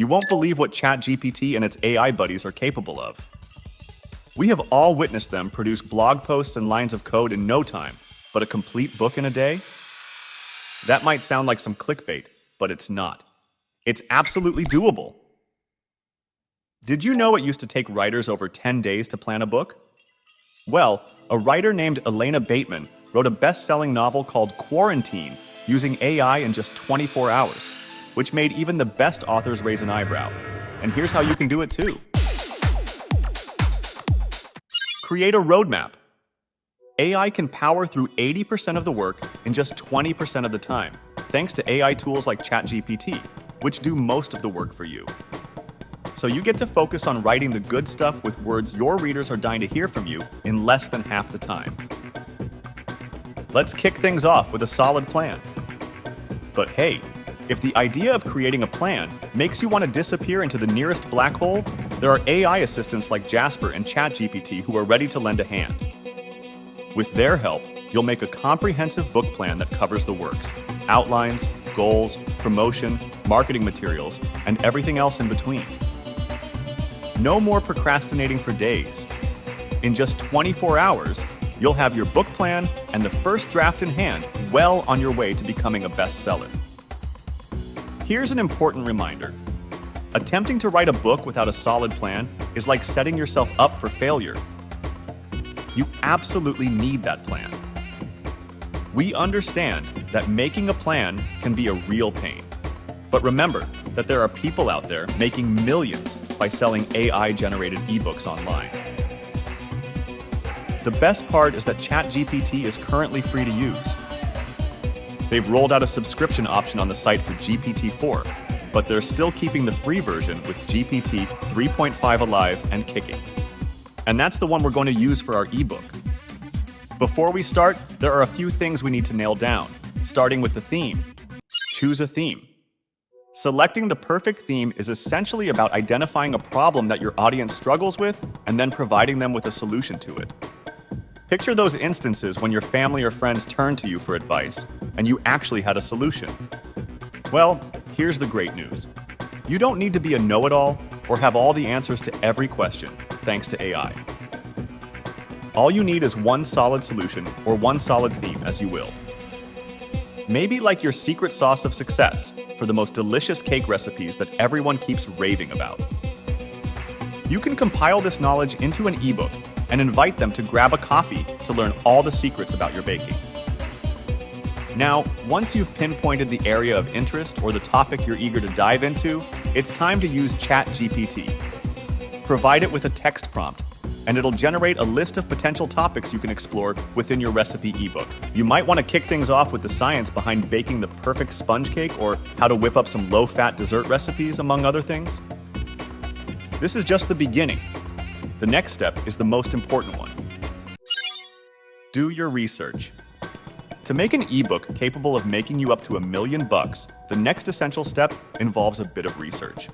You won't believe what ChatGPT and its AI buddies are capable of. We have all witnessed them produce blog posts and lines of code in no time, but a complete book in a day? That might sound like some clickbait, but it's not. It's absolutely doable. Did you know it used to take writers over 10 days to plan a book? Well, a writer named Elena Baitman wrote a best-selling novel called Quarantine using AI in just 24 hours, which made even the best authors raise an eyebrow. And here's how you can do it too. Create a roadmap. AI can power through 80% of the work in just 20% of the time, thanks to AI tools like ChatGPT, which do most of the work for you. So you get to focus on writing the good stuff with words your readers are dying to hear from you in less than half the time. Let's kick things off with a solid plan. But hey, if the idea of creating a plan makes you want to disappear into the nearest black hole, there are AI assistants like Jasper and ChatGPT who are ready to lend a hand. With their help, you'll make a comprehensive book plan that covers the works: outlines, goals, promotion, marketing materials, and everything else in between. No more procrastinating for days. In just 24 hours, you'll have your book plan and the first draft in hand, well on your way to becoming a bestseller. Here's an important reminder. Attempting to write a book without a solid plan is like setting yourself up for failure. You absolutely need that plan. We understand that making a plan can be a real pain. But remember that there are people out there making millions by selling AI-generated ebooks online. The best part is that ChatGPT is currently free to use. They've rolled out a subscription option on the site for GPT-4, but they're still keeping the free version with GPT 3.5 alive and kicking. And that's the one we're going to use for our ebook. Before we start, there are a few things we need to nail down, starting with the theme. Choose a theme. Selecting the perfect theme is essentially about identifying a problem that your audience struggles with and then providing them with a solution to it. Picture those instances when your family or friends turn to you for advice and you actually had a solution. Well, here's the great news. You don't need to be a know-it-all or have all the answers to every question, thanks to AI. All you need is one solid solution or one solid theme, as you will. Maybe like your secret sauce of success for the most delicious cake recipes that everyone keeps raving about. You can compile this knowledge into an ebook and invite them to grab a copy to learn all the secrets about your baking. Now, once you've pinpointed the area of interest or the topic you're eager to dive into, it's time to use ChatGPT. Provide it with a text prompt, and it'll generate a list of potential topics you can explore within your recipe ebook. You might want to kick things off with the science behind baking the perfect sponge cake or how to whip up some low-fat dessert recipes, among other things. This is just the beginning. The next step is the most important one. Do your research. To make an ebook capable of making you up to $1 million, the next essential step involves a bit of research.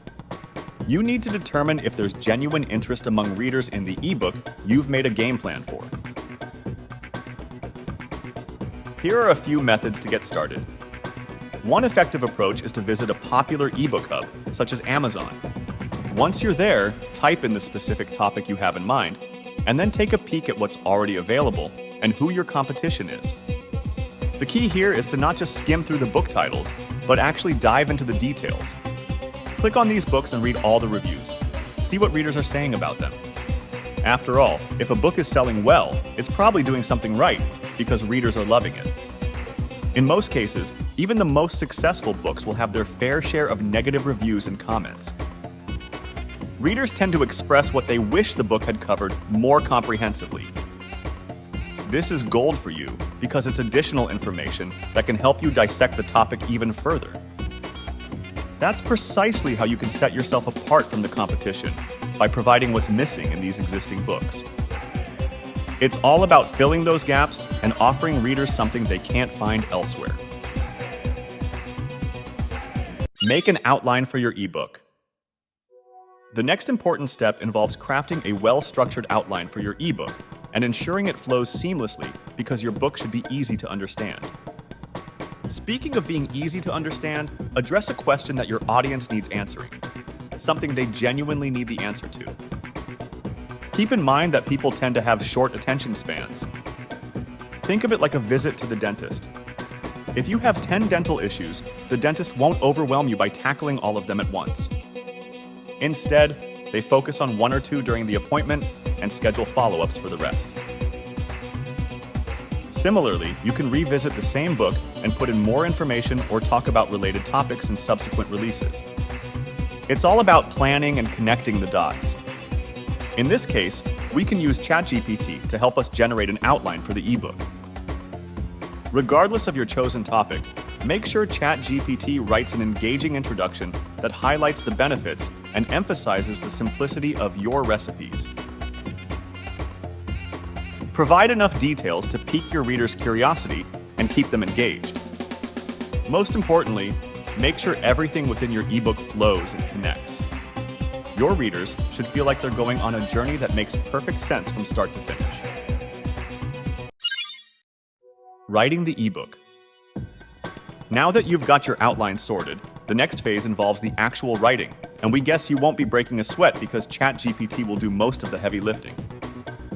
You need to determine if there's genuine interest among readers in the ebook you've made a game plan for. Here are a few methods to get started. One effective approach is to visit a popular ebook hub, such as Amazon. Once you're there, type in the specific topic you have in mind, and then take a peek at what's already available and who your competition is. The key here is to not just skim through the book titles, but actually dive into the details. Click on these books and read all the reviews. See what readers are saying about them. After all, if a book is selling well, it's probably doing something right because readers are loving it. In most cases, even the most successful books will have their fair share of negative reviews and comments. Readers tend to express what they wish the book had covered more comprehensively. This is gold for you because it's additional information that can help you dissect the topic even further. That's precisely how you can set yourself apart from the competition, by providing what's missing in these existing books. It's all about filling those gaps and offering readers something they can't find elsewhere. Make an outline for your ebook. The next important step involves crafting a well-structured outline for your ebook and ensuring it flows seamlessly because your book should be easy to understand. Speaking of being easy to understand, address a question that your audience needs answering. something they genuinely need the answer to. Keep in mind that people tend to have short attention spans. Think of it like a visit to the dentist. If you have 10 dental issues, the dentist won't overwhelm you by tackling all of them at once. Instead, they focus on one or two during the appointment and schedule follow-ups for the rest. Similarly, you can revisit the same book and put in more information or talk about related topics in subsequent releases. It's all about planning and connecting the dots. In this case, we can use ChatGPT to help us generate an outline for the ebook. Regardless of your chosen topic, make sure ChatGPT writes an engaging introduction that highlights the benefits and emphasizes the simplicity of your recipes. Provide enough details to pique your readers' curiosity and keep them engaged. Most importantly, make sure everything within your ebook flows and connects. Your readers should feel like they're going on a journey that makes perfect sense from start to finish. Writing the ebook. Now that you've got your outline sorted, the next phase involves the actual writing, and we guess you won't be breaking a sweat because ChatGPT will do most of the heavy lifting.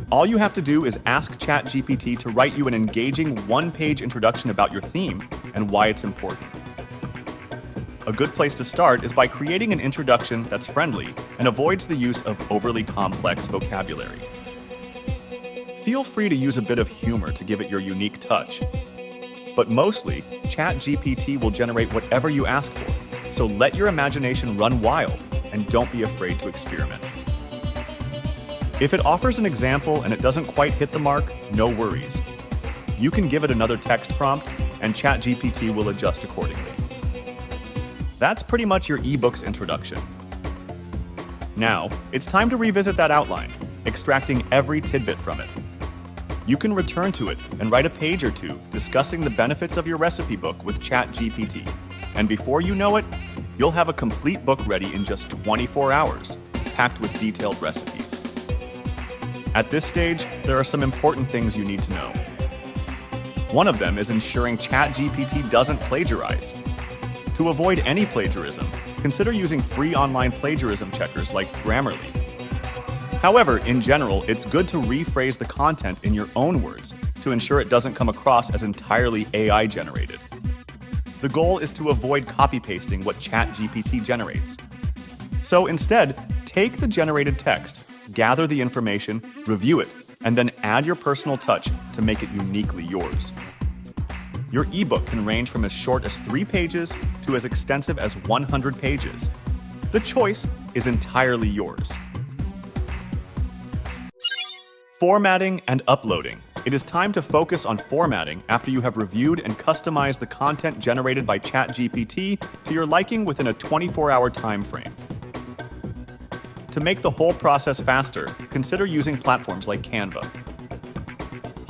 All you have to do is ask ChatGPT to write you an engaging one-page introduction about your theme and why it's important. A good place to start is by creating an introduction that's friendly and avoids the use of overly complex vocabulary. Feel free to use a bit of humor to give it your unique touch. But mostly, ChatGPT will generate whatever you ask for, so let your imagination run wild and don't be afraid to experiment. If it offers an example and it doesn't quite hit the mark, no worries. You can give it another text prompt and ChatGPT will adjust accordingly. That's pretty much your ebook's introduction. Now, it's time to revisit that outline, extracting every tidbit from it. You can return to it and write a page or two discussing the benefits of your recipe book with ChatGPT. And before you know it, you'll have a complete book ready in just 24 hours, packed with detailed recipes. At this stage, there are some important things you need to know. One of them is ensuring ChatGPT doesn't plagiarize. To avoid any plagiarism, consider using free online plagiarism checkers like Grammarly. However, in general, it's good to rephrase the content in your own words to ensure it doesn't come across as entirely AI generated. The goal is to avoid copy-pasting what ChatGPT generates. So instead, take the generated text, gather the information, review it, and then add your personal touch to make it uniquely yours. Your ebook can range from as short as 3 pages to as extensive as 100 pages. The choice is entirely yours. Formatting and uploading. It is time to focus on formatting after you have reviewed and customized the content generated by ChatGPT to your liking within a 24-hour time frame. To make the whole process faster, consider using platforms like Canva.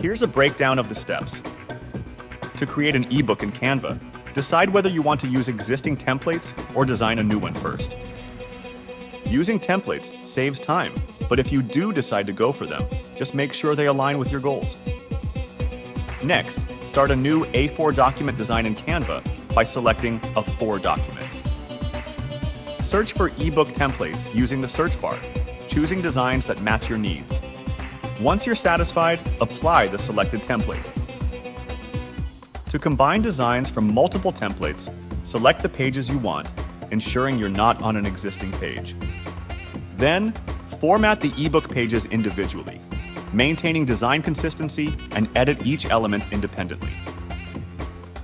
Here's a breakdown of the steps. To create an ebook in Canva, decide whether you want to use existing templates or design a new one first. Using templates saves time, but if you do decide to go for them, just make sure they align with your goals. Next, start a new A4 document design in Canva by selecting a 4 document. Search for ebook templates using the search bar, choosing designs that match your needs. Once you're satisfied, apply the selected template. To combine designs from multiple templates, select the pages you want, ensuring you're not on an existing page. Then, format the ebook pages individually, maintaining design consistency and edit each element independently.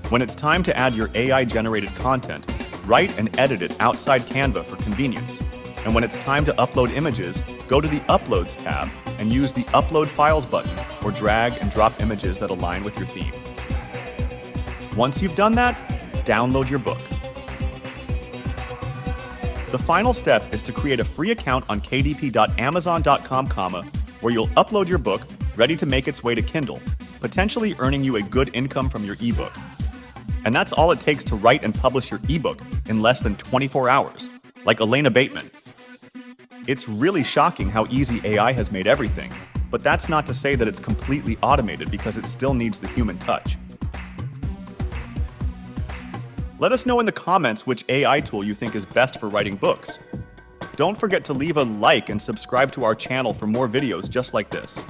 When it's time to add your AI-generated content, write and edit it outside Canva for convenience. And when it's time to upload images, go to the Uploads tab and use the Upload Files button or drag and drop images that align with your theme. Once you've done that, download your book. The final step is to create a free account on kdp.amazon.com, where you'll upload your book ready to make its way to Kindle, potentially earning you a good income from your ebook. And that's all it takes to write and publish your ebook in less than 24 hours, like Elena Baitman. It's really shocking how easy AI has made everything, but that's not to say that it's completely automated because it still needs the human touch. Let us know in the comments which AI tool you think is best for writing books. Don't forget to leave a like and subscribe to our channel for more videos just like this.